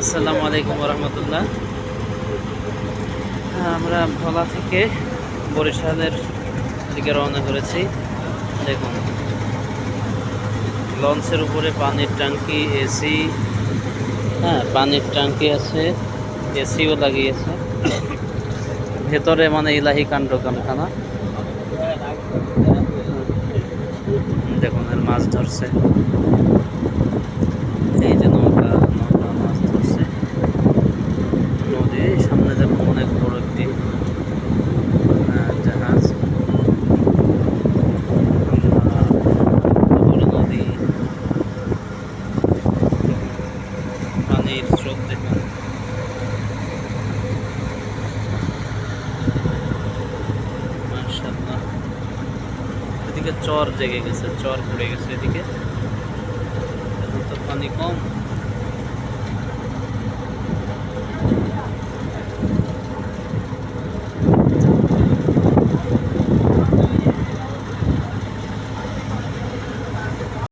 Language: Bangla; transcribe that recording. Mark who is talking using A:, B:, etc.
A: আসসালামু আলাইকুম রহমতুল্লাহ। আমরা ভোলা থেকে বরিশালের দিকে রওনা করেছি। দেখুন, লঞ্চের উপরে পানির ট্যাঙ্কি, এসি। হ্যাঁ, পানির ট্যাঙ্কি আছে, এসিও লাগিয়েছে। ভেতরে মানে ইলাহি কাণ্ড কারখানা। দেখুন, এর মাছ ধরছে। এই যে নৌকা নৌকা মাছ ধরছে। নদী সামনে দেখুন, অনেক বড় একটি জাহাজ। বড় নদী, পানির স্রোত দেখুন। মাশাআল্লাহ, এদিকে চর জেগে গেছে, চর পড়ে গেছে এদিকে। এখন তো পানি কম।